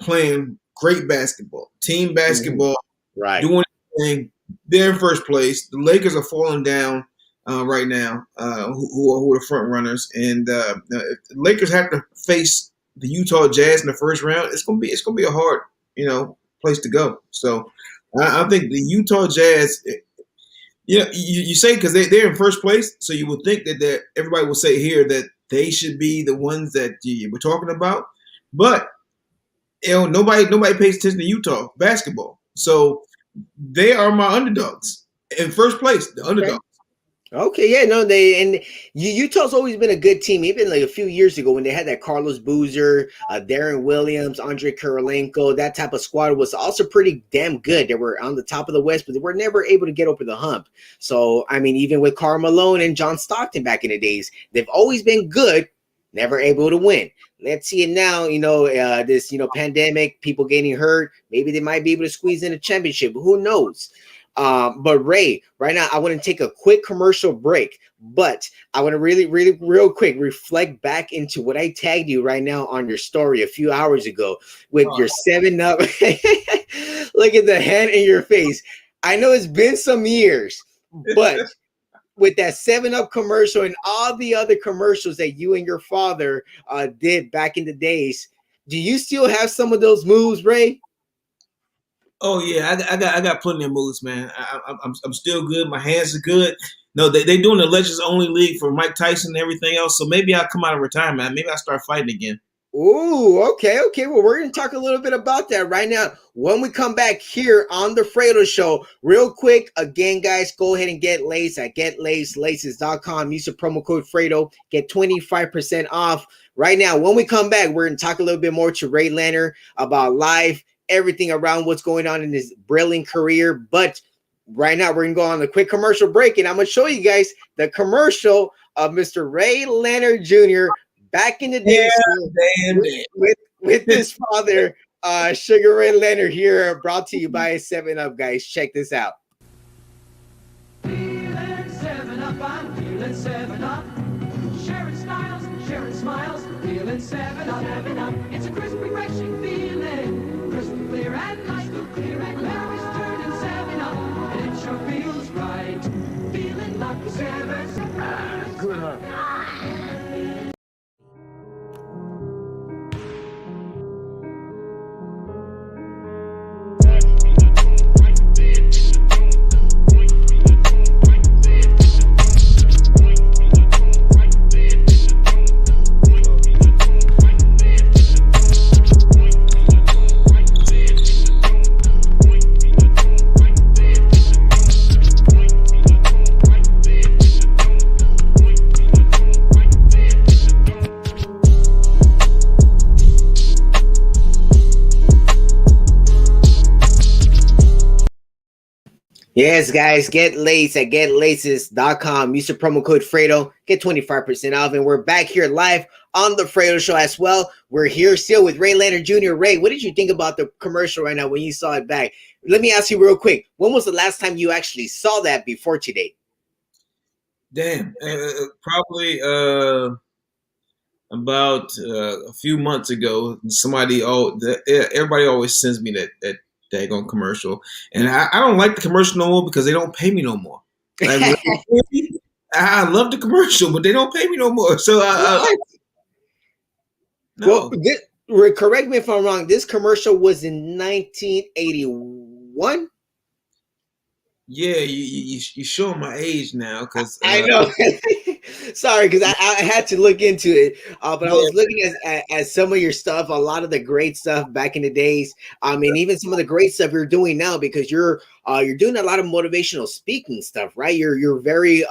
[SPEAKER 6] playing great basketball, team basketball,
[SPEAKER 3] right?
[SPEAKER 6] Doing everything. They're in first place. The Lakers are falling down right now. Who are the front runners? And if the Lakers have to face the Utah Jazz in the first round, it's gonna be a hard, place to go. So I think the Utah Jazz, you say because they're in first place, so you would think that everybody will say here that they should be the ones that you were talking about, but nobody pays attention to Utah basketball, so they are my underdogs in first place. The underdogs.
[SPEAKER 3] Okay, yeah, no, Utah's always been a good team. Even like a few years ago when they had that Carlos Boozer, Darren Williams, Andre Kirilenko, that type of squad was also pretty damn good. They were on the top of the West, but they were never able to get over the hump. So, I mean, even with Karl Malone and John Stockton back in the days, they've always been good, never able to win. Let's see it now, this, pandemic, people getting hurt. Maybe they might be able to squeeze in a championship. Who knows? But Ray, right now, I want to take a quick commercial break, but I want to really, really, real quick reflect back into what I tagged you right now on your story a few hours ago with your 7-Up. Look at the hand in your face. I know it's been some years, but with that 7-Up commercial and all the other commercials that you and your father did back in the days, do you still have some of those moves, Ray?
[SPEAKER 6] Oh yeah, I got plenty of moves, man. I'm still good. My hands are good. No, they doing the Legends Only League for Mike Tyson and everything else. So maybe I'll come out of retirement. Maybe I'll start fighting again.
[SPEAKER 3] Ooh, okay. Well, we're going to talk a little bit about that right now when we come back here on the Fredo Show. Real quick, again, guys, go ahead and get Lace at getlaces.com. Use the promo code Fredo. Get 25% off right now. When we come back, we're going to talk a little bit more to Ray Leonard about life, everything around what's going on in his brilliant career. But right now, we're going to go on a quick commercial break, and I'm going to show you guys the commercial of Mr. Ray Leonard Jr. back in the days with his father, Sugar Ray Leonard here, brought to you by 7-Up, guys. Check this out.
[SPEAKER 1] Feeling 7-Up, I'm feeling 7-Up. Sharing styles, sharing smiles, feeling 7-Up. 7-Up. It's a crisp, refreshing feeling. Crystal clear and light, clear and memories turning 7-Up. And it sure feels right. Feeling like 7-Up. Good, huh?
[SPEAKER 3] Yes, guys, get Lace at getlaces.com. Use the promo code Fredo. Get 25% off. And we're back here live on the Fredo Show as well. We're here still with Ray Leonard Jr. Ray, what did you think about the commercial right now when you saw it back? Let me ask you real quick. When was the last time you actually saw that before today?
[SPEAKER 6] Damn, probably about a few months ago. Everybody always sends me that daggone commercial, and I don't like the commercial no more because they don't pay me no more. Like, I love the commercial, but they don't pay me no more. So no.
[SPEAKER 3] Well, correct me if I'm wrong. This commercial was in 1981.
[SPEAKER 6] Yeah, you showing my age now because
[SPEAKER 3] I know. Sorry, because I had to look into it, but I was looking at some of your stuff, a lot of the great stuff back in the days. I mean, even some of the great stuff you're doing now, because you're doing a lot of motivational speaking stuff, right? You're very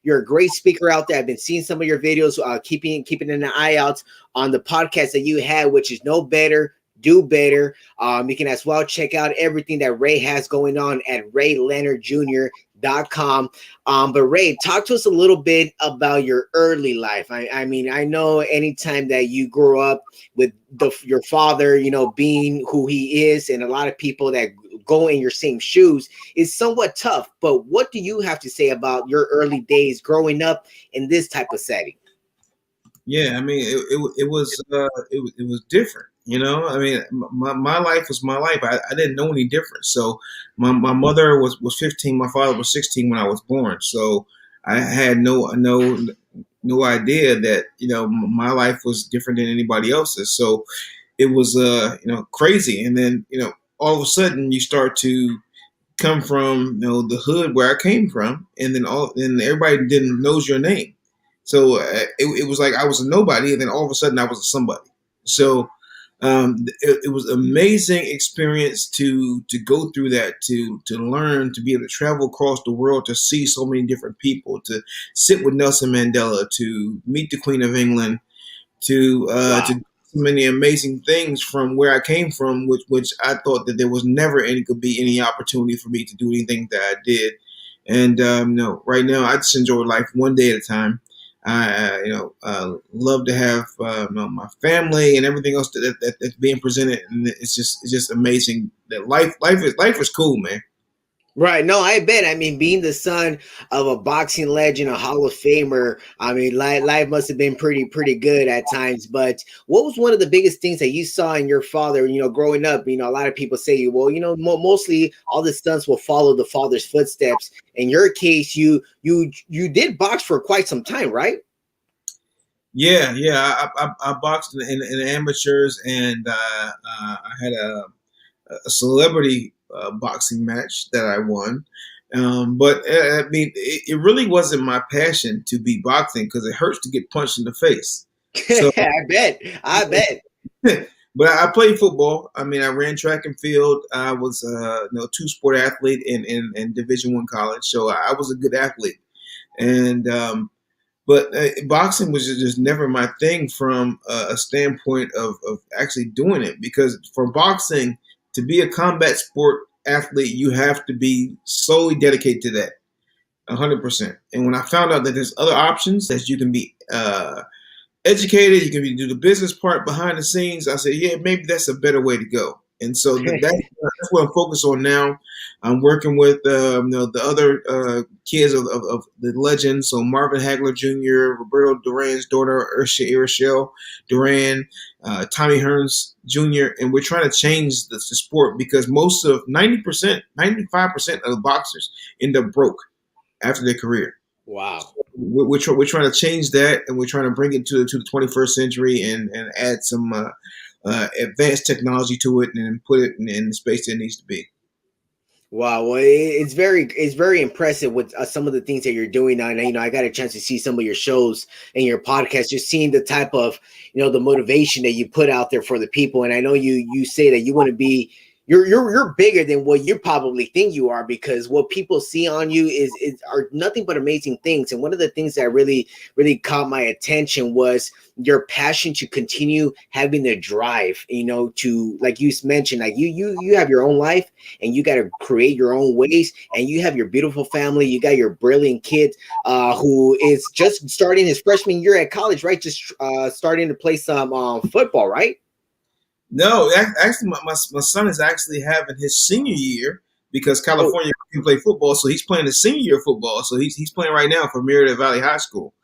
[SPEAKER 3] you're a great speaker out there. I've been seeing some of your videos, keeping an eye out on the podcast that you had, which is No Better, Do Better. You can as well check out everything that Ray has going on at RayLeonardJr.com. But Ray, talk to us a little bit about your early life. I mean, I know anytime that you grew up with your father, you know, being who he is, and a lot of people that go in your same shoes is somewhat tough. But what do you have to say about your early days growing up in this type of setting?
[SPEAKER 6] Yeah, I mean, it was different. You know, I mean, my life was my life. I didn't know any different. So my mother was 15. My father was 16 when I was born. So I had no idea that, you know, my life was different than anybody else's. So it was, crazy. And then, you know, all of a sudden you start to come from, you know, the hood where I came from. And then everybody knows your name. So it was like I was a nobody. And then all of a sudden I was a somebody. So it was an amazing experience to go through that, to learn, to be able to travel across the world, to see so many different people, to sit with Nelson Mandela, to meet the Queen of England, to do so many amazing things from where I came from, which I thought that there was never could be any opportunity for me to do anything that I did. And no, right now I just enjoy life one day at a time. I love to have my family and everything else that's being presented, and it's just amazing that life is cool, man.
[SPEAKER 3] Right. No, I bet. I mean, being the son of a boxing legend, a Hall of Famer, I mean, life must have been pretty good at times. But what was one of the biggest things that you saw in your father, growing up? A lot of people say, well, mostly all the stunts will follow the father's footsteps. In your case, you did box for quite some time, right?
[SPEAKER 6] Yeah, yeah. I boxed in amateurs, and I had a celebrity boxing match that I won. But I mean, it really wasn't my passion to be boxing because it hurts to get punched in the face. So,
[SPEAKER 3] I bet. I bet.
[SPEAKER 6] but I played football. I mean, I ran track and field. I was two sport athlete in Division I college, so I was a good athlete. And but boxing was just never my thing from a standpoint of actually doing it, because for boxing to be a combat sport athlete, you have to be solely dedicated to that 100%. And when I found out that there's other options that you can be educated, you can do the business part behind the scenes, I said, yeah, maybe that's a better way to go. And so that's what I'm focused on now. I'm working with the other kids of the legends. So Marvin Hagler Jr., Roberto Duran's daughter, Urshel Duran, Tommy Hearns Jr., and we're trying to change the sport because most of 90%, 95% of the boxers end up broke after their career.
[SPEAKER 3] Wow.
[SPEAKER 6] We're trying to change that, and we're trying to bring it to the 21st century and add some advanced technology to it and put it in the space that it needs to be.
[SPEAKER 3] Wow, well, it's very impressive with some of the things that you're doing now. And I got a chance to see some of your shows and your podcast, just seeing the type of the motivation that you put out there for the people. And I know you say that you want to be you're bigger than what you probably think you are, because what people see on you are nothing but amazing things. And one of the things that really caught my attention was your passion to continue having the drive, to, like you mentioned, like you have your own life and you got to create your own ways, and you have your beautiful family. You got your brilliant kid who is just starting his freshman year at college, right? Just starting to play some football, right?
[SPEAKER 6] No, actually, my son is actually having his senior year because California can play football, so he's playing the senior year of football. So he's playing right now for Merida Valley High School.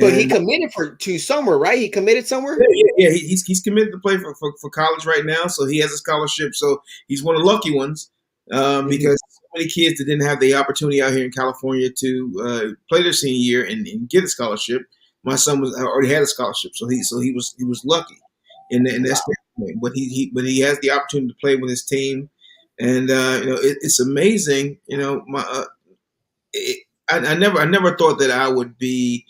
[SPEAKER 3] But he committed to somewhere, right? He committed somewhere.
[SPEAKER 6] Yeah. He's committed to play for college right now, so he has a scholarship. So he's one of the lucky ones because so many kids that didn't have the opportunity out here in California to play their senior year and get a scholarship. My son already had a scholarship, so he was lucky in that standpoint. But he has the opportunity to play with his team, and it's amazing. I never thought that I would be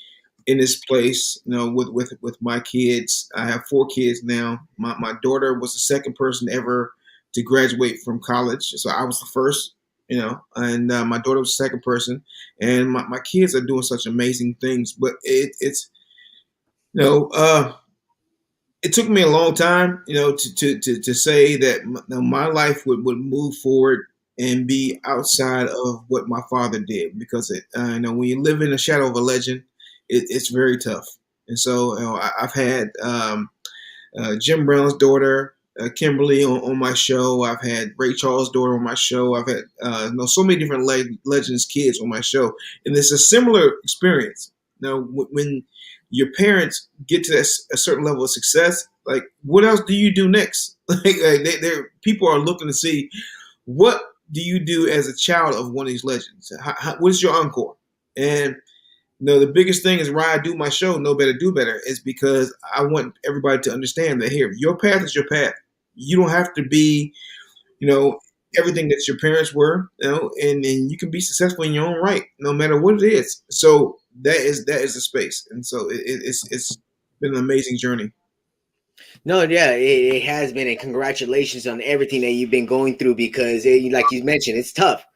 [SPEAKER 6] in this place, with my kids. I have 4 kids now. My daughter was the second person ever to graduate from college, so I was the first. And my daughter was the second person, and my kids are doing such amazing things. But it's it took me a long time, to say that my life would move forward and be outside of what my father did, because when you live in the shadow of a legend, it's very tough. And so I've had Jim Brown's daughter, Kimberly, on my show. I've had Ray Charles' daughter on my show. I've had so many different legends kids on my show, and it's a similar experience. When your parents get to a certain level of success, like, what else do you do next? People are looking to see, what do you do as a child of one of these legends? What is your encore? And the biggest thing is why I do my show, Know Better, Do Better, is because I want everybody to understand that here, your path is your path. You don't have to be, everything that your parents were, and you can be successful in your own right, no matter what it is. So that is the space. And so it's been an amazing journey.
[SPEAKER 3] No, yeah, it has been, and congratulations on everything that you've been going through, because like you mentioned, it's tough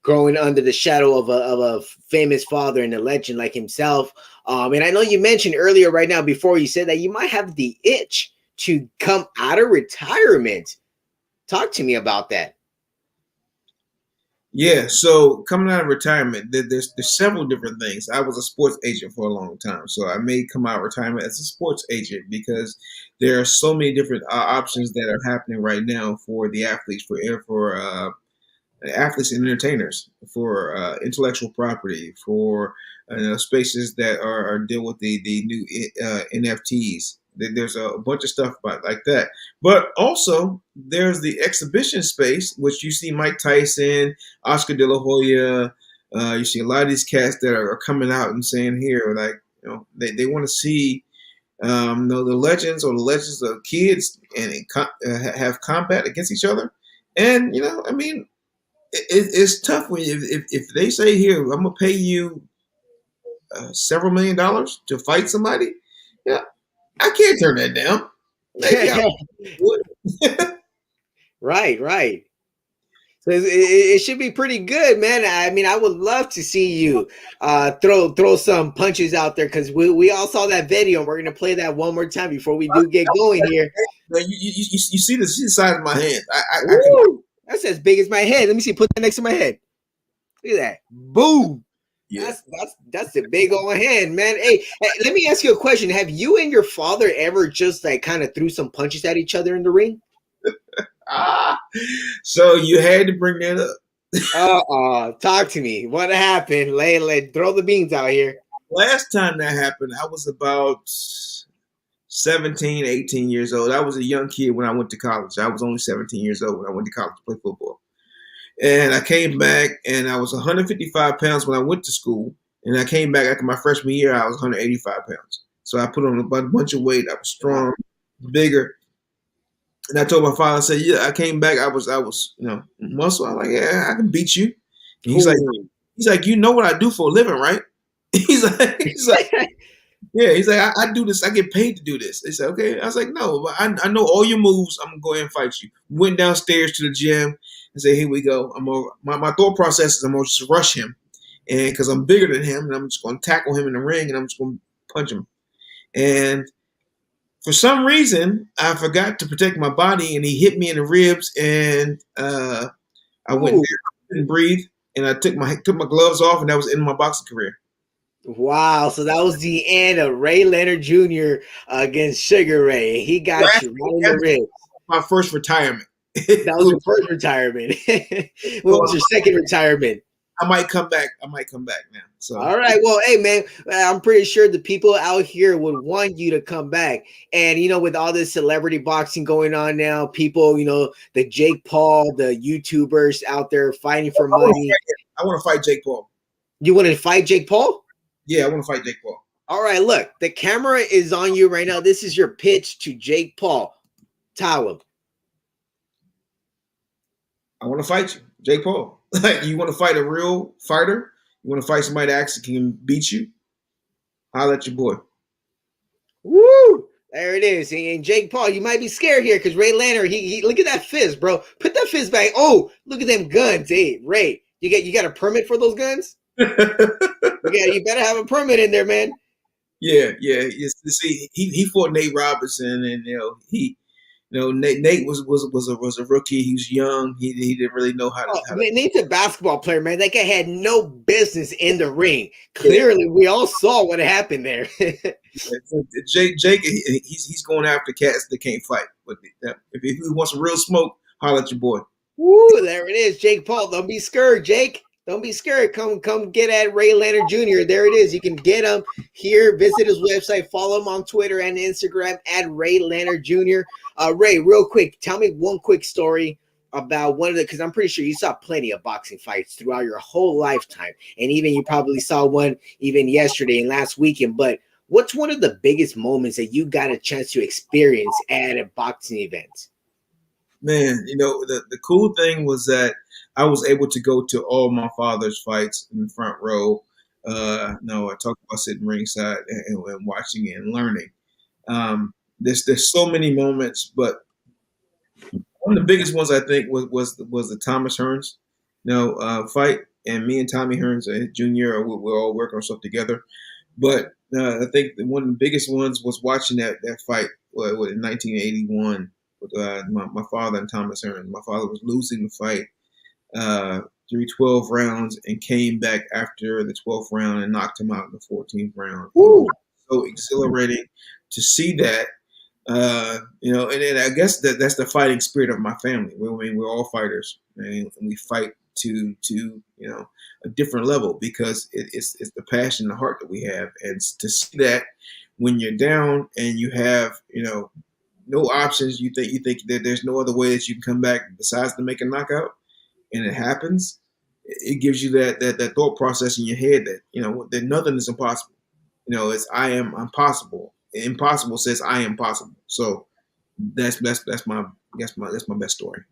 [SPEAKER 3] growing under the shadow of a famous father and a legend like himself. And I know you mentioned earlier, right now, before, you said that you might have the itch to come out of retirement. Talk to me about that.
[SPEAKER 6] Yeah, so coming out of retirement, there's several different things. I was a sports agent for a long time, so I may come out of retirement as a sports agent, because there are so many different options that are happening right now for the athletes, for athletes and entertainers, for intellectual property, for spaces that are deal with the new NFTs. There's a bunch of stuff about like that, but also there's the exhibition space, which you see Mike Tyson, Oscar De La Hoya. You see a lot of these cats that are coming out and saying here, like, they want to see the legends or the legends of kids and have combat against each other. And I mean, it's tough when if they say, here, I'm gonna pay you several $1,000,000 to fight somebody. Yeah, I can't turn that down. Maybe I would.
[SPEAKER 3] Right. So it should be pretty good, man. I mean, I would love to see you throw some punches out there, because we all saw that video, and we're gonna play that one more time before we do get going here.
[SPEAKER 6] Man, you see the size of my hand.
[SPEAKER 3] That's as big as my head. Let me see. Put that next to my head. Look at that. Boom. Yeah. That's a big old hand, man. Hey, let me ask you a question. Have you and your father ever just like kind of threw some punches at each other in the ring?
[SPEAKER 6] So you had to bring that up.
[SPEAKER 3] Talk to me. What happened? Throw the beans out here.
[SPEAKER 6] Last time that happened, I was about 17, 18 years old. I was a young kid when I went to college. I was only 17 years old when I went to college to play football. And I came back, and I was 155 pounds when I went to school. And I came back after my freshman year, I was 185 pounds. So I put on a bunch of weight. I was strong, bigger. And I told my father, I said, yeah, I came back, I was muscle. I'm like, yeah, I can beat you. And he's like, you know what I do for a living, right? He's like, yeah, he's like, I do this. I get paid to do this. They said, okay. I was like, no, but I know all your moves. I'm going to go ahead and fight you. Went downstairs to the gym and said, here we go. My thought process is I'm going to just rush him. And because I'm bigger than him, and I'm just going to tackle him in the ring, and I'm just going to punch him. And for some reason, I forgot to protect my body, and he hit me in the ribs, and I went there, couldn't breathe, and I took my gloves off, and that was in my boxing career.
[SPEAKER 3] Wow, so that was the end of Ray Leonard Jr. Against Sugar Ray. He got you right in the ribs.
[SPEAKER 6] My first retirement.
[SPEAKER 3] That was your first retirement. What was your second retirement?
[SPEAKER 6] I might come back now. So
[SPEAKER 3] all right. Well, hey man, I'm pretty sure the people out here would want you to come back. And with all this celebrity boxing going on now, people, the Jake Paul, the YouTubers out there fighting for money.
[SPEAKER 6] I want to fight Jake Paul.
[SPEAKER 3] You want to fight Jake Paul?
[SPEAKER 6] Yeah, I want to fight Jake Paul.
[SPEAKER 3] All right, look, the camera is on you right now. This is your pitch to Jake Paul. Tell him.
[SPEAKER 6] I want to fight you, Jake Paul. Like, you want to fight a real fighter? You want to fight somebody that actually can beat you? Holla at your boy.
[SPEAKER 3] Woo! There it is. And Jake Paul, you might be scared here because Ray Leonard, he look at that fist, bro. Put that fist back. Oh, look at them guns. Hey, Ray, you got a permit for those guns? You better have a permit in there, man.
[SPEAKER 6] Yeah. See, he fought Nate Robinson, and Nate was a rookie. He was young. He didn't really know how to.
[SPEAKER 3] Nate's a basketball player, man. That guy had no business in the ring. Clearly, we all saw what happened there.
[SPEAKER 6] Jake, he's going after cats that can't fight. But if he wants some real smoke, holler at your boy.
[SPEAKER 3] Woo! There it is, Jake Paul. Don't be scared, Jake. Don't be scared. Come get at Ray Leonard Jr. There it is. You can get him here. Visit his website. Follow him on Twitter and Instagram at Ray Leonard Jr. Ray, real quick, tell me one quick story about one of the, because I'm pretty sure you saw plenty of boxing fights throughout your whole lifetime. And even you probably saw one even yesterday and last weekend. But what's one of the biggest moments that you got a chance to experience at a boxing event?
[SPEAKER 6] Man, the cool thing was that I was able to go to all my father's fights in the front row. I talked about sitting ringside and watching and learning. There's so many moments, but one of the biggest ones I think was the Thomas Hearns, fight. And me and Tommy Hearns Jr. We're all working on stuff together. But I think one of the biggest ones was watching that fight in 1981 with my father and Thomas Hearns. My father was losing the fight through 12 rounds and came back after the 12th round and knocked him out in the 14th round. So exhilarating to see that. And I guess that's the fighting spirit of my family. We're all fighters, and we fight to a different level, because it's the passion and the heart that we have. And to see that when you're down and you have no options, you think that there's no other way that you can come back besides to make a knockout, and it happens, it gives you that thought process in your head that that nothing is impossible. It's I'm possible. Impossible says I am possible. So that's my best story.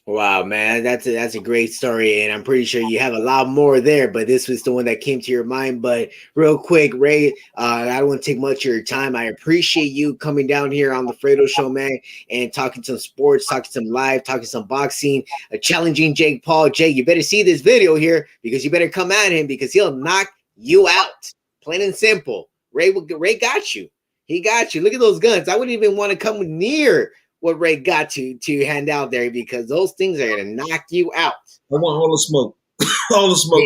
[SPEAKER 3] Wow, man, that's a great story, and I'm pretty sure you have a lot more there, but this was the one that came to your mind. But real quick, Ray, I don't want to take much of your time. I appreciate you coming down here on the Fredo Show, man, and talking some sports, talking some live, talking some boxing, challenging Jake Paul. Jake, you better see this video here, because you better come at him, because he'll knock you out, plain and simple. Ray got you. He got you. Look at those guns. I wouldn't even want to come near what Ray got to hand out there, because those things are going to knock you out.
[SPEAKER 6] I want all the smoke. All the smoke.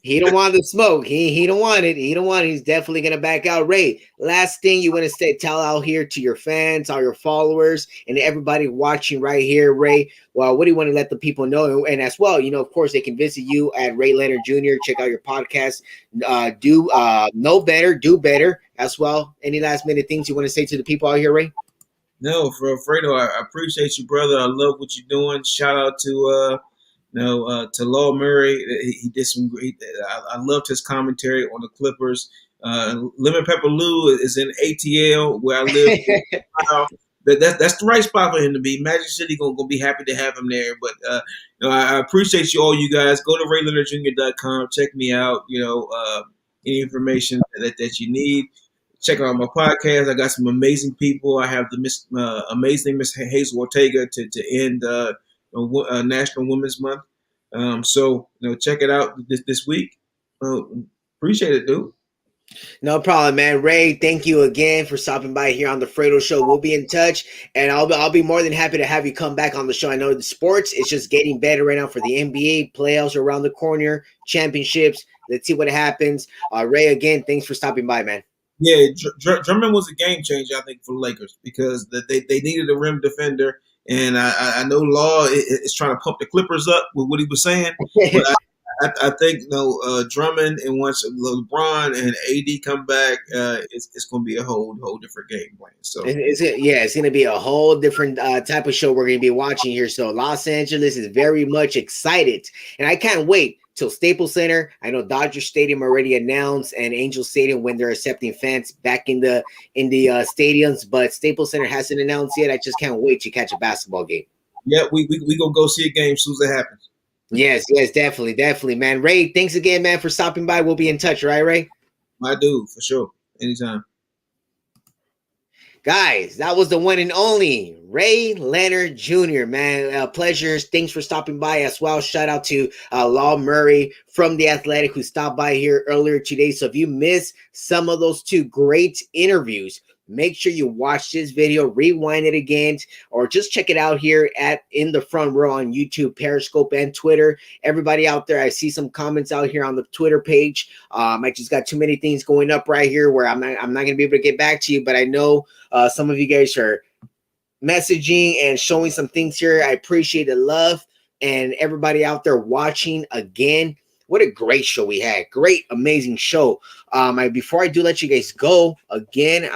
[SPEAKER 3] He don't want the smoke. He don't want it. He don't want it. He's definitely going to back out. Ray, last thing you want to tell out here to your fans, all your followers, and everybody watching right here, Ray, well, what do you want to let the people know? And as well, of course, they can visit you at Ray Leonard Jr. Check out your podcast. Know better, do better as well. Any last minute things you want to say to the people out here, Ray?
[SPEAKER 6] No, for Fredo, I appreciate you, brother. I love what you're doing. Shout out to Law Murray. He did some great. I loved his commentary on the Clippers. Lemon Pepper Lou is in ATL where I live. That's the right spot for him to be. Magic City gonna be happy to have him there. But I appreciate all you guys. Go to RayLeonardJr.com. Check me out. Any information that you need. Check out my podcast. I got some amazing people. I have the amazing Miss Hazel Ortega to end National Women's Month. So check it out this week. Appreciate it, dude.
[SPEAKER 3] No problem, man. Ray, thank you again for stopping by here on the Fredo Show. We'll be in touch, and I'll be more than happy to have you come back on the show. I know the sports is just getting better right now for the NBA. Playoffs are around the corner, championships. Let's see what happens. Ray, again, thanks for stopping by, man.
[SPEAKER 6] Yeah, Drummond was a game changer, I think, for the Lakers, because they needed a rim defender, and I know Law is trying to pump the Clippers up with what he was saying, but I think Drummond, and once LeBron and AD come back, it's going to be a whole different game plan. So
[SPEAKER 3] it's going to be a whole different type of show we're going to be watching here. So Los Angeles is very much excited, and I can't wait till Staples Center. I know Dodger Stadium already announced, and Angel Stadium when they're accepting fans back in the stadiums, but Staples Center hasn't announced yet. I just can't wait to catch a basketball game.
[SPEAKER 6] Yeah, we gonna go see a game as soon as it happens.
[SPEAKER 3] Yes, definitely, man. Ray, thanks again, man, for stopping by. We'll be in touch, right, Ray?
[SPEAKER 6] I do, for sure. Anytime.
[SPEAKER 3] Guys, that was the one and only Ray Leonard Jr., man. Pleasures. Thanks for stopping by as well. Shout out to Law Murray from The Athletic, who stopped by here earlier today. So if you missed some of those two great interviews, make sure you watch this video, rewind it again, or just check it out here in the front row on YouTube, Periscope, and Twitter. Everybody out there, I see some comments out here on the Twitter page. I just got too many things going up right here where I'm not going to be able to get back to you, but I know some of you guys are messaging and showing some things here. I appreciate the love, and everybody out there watching again. What a great show we had. Great, amazing show. Before I do let you guys go, again,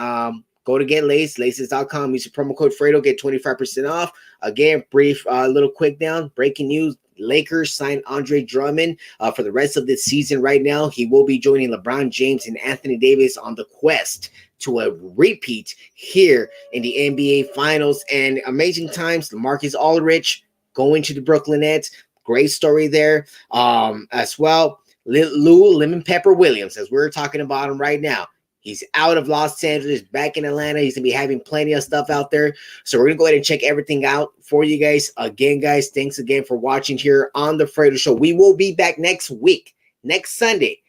[SPEAKER 3] go to Get Laced, laces.com. Use the promo code Fredo, get 25% off. Again, brief, little quick down. Breaking news. Lakers signed Andre Drummond for the rest of this season right now. He will be joining LeBron James and Anthony Davis on the quest to a repeat here in the NBA Finals. And amazing times. LaMarcus Aldridge going to the Brooklyn Nets. Great story there as well. Lou Lemon Pepper Williams, as we're talking about him right now. He's out of Los Angeles, back in Atlanta. He's going to be having plenty of stuff out there. So we're going to go ahead and check everything out for you guys. Again, guys, thanks again for watching here on The Fredo Show. We will be back next week, next Sunday.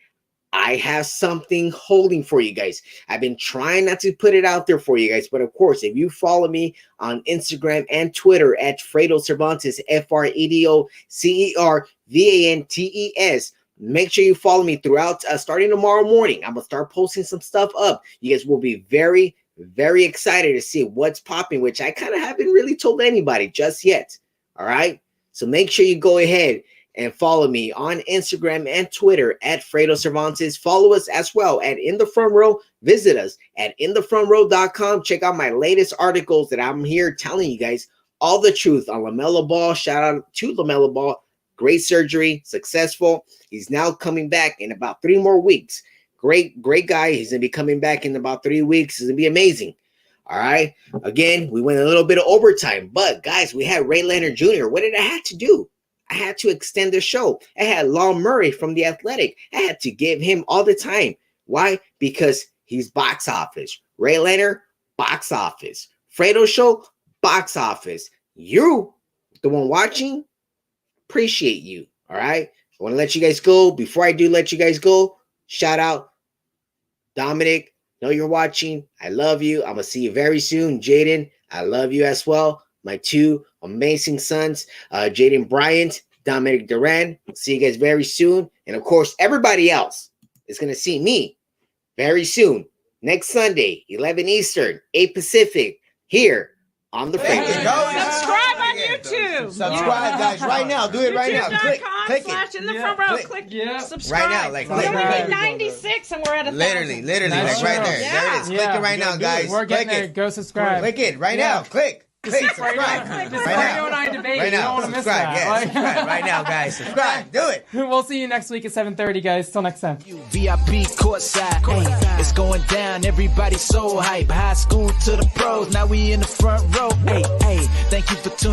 [SPEAKER 3] I have something holding for you guys. I've been trying not to put it out there for you guys, but of course, if you follow me on Instagram and Twitter at Fredo Cervantes, FredoCervantes, make sure you follow me throughout, starting tomorrow morning. I'm going to start posting some stuff up. You guys will be very, very excited to see what's popping, which I kind of haven't really told anybody just yet. All right. So make sure you go ahead and follow me on Instagram and Twitter at Fredo Cervantes. Follow us as well at In the Front Row. Visit us at inthefrontrow.com. Check out my latest articles that I'm here telling you guys all the truth on LaMelo Ball. Shout out to LaMelo Ball. Great surgery, successful. He's now coming back in about 3 more weeks. Great guy. He's going to be coming back in about 3 weeks. It's going to be amazing. All right. Again, we went a little bit of overtime, but guys, we had Ray Leonard Jr. What did I have to do? I had to extend the show. I had Lon Murray from The Athletic. I had to give him all the time. Why? Because he's box office. Ray Leonard, box office. Fredo Show, box office. You, the one watching, appreciate you. All right. I want to let you guys go. Before I do let you guys go, shout out Dominic. Know you're watching. I love you. I'm going to see you very soon. Jaden, I love you as well. My 2 amazing sons, Jaden Bryant, Dominic Duran. See you guys very soon. And of course, everybody else is going to see me very soon. Next Sunday, 11 Eastern, 8 Pacific, here on the Fredo Show.
[SPEAKER 8] Subscribe on YouTube.
[SPEAKER 3] Subscribe, guys, right now. Do it right now. Click
[SPEAKER 8] YouTube.com/ in the front row. Click subscribe.
[SPEAKER 3] Right now, like,
[SPEAKER 8] we only
[SPEAKER 3] click.
[SPEAKER 8] need 96 and we're at 1,000.
[SPEAKER 3] Literally, like right there.
[SPEAKER 8] Yeah.
[SPEAKER 3] There it is. Click it right now, guys.
[SPEAKER 9] We're getting
[SPEAKER 3] Click
[SPEAKER 9] there.
[SPEAKER 3] it.
[SPEAKER 9] Go subscribe.
[SPEAKER 3] Click it right now. Click. Subscribe.
[SPEAKER 9] Right now. And I debate.
[SPEAKER 3] Right
[SPEAKER 9] You
[SPEAKER 3] now.
[SPEAKER 9] don't want to miss
[SPEAKER 3] Subscribe.
[SPEAKER 9] that.
[SPEAKER 3] Yeah, subscribe right now, guys. Subscribe. Do it.
[SPEAKER 9] We'll see you next week at 7:30, guys. Till next time.
[SPEAKER 1] VIP courtside, ay, it's going down. Everybody so hype. High school to the pros. Now we in the front row. Hey, thank you for tuning.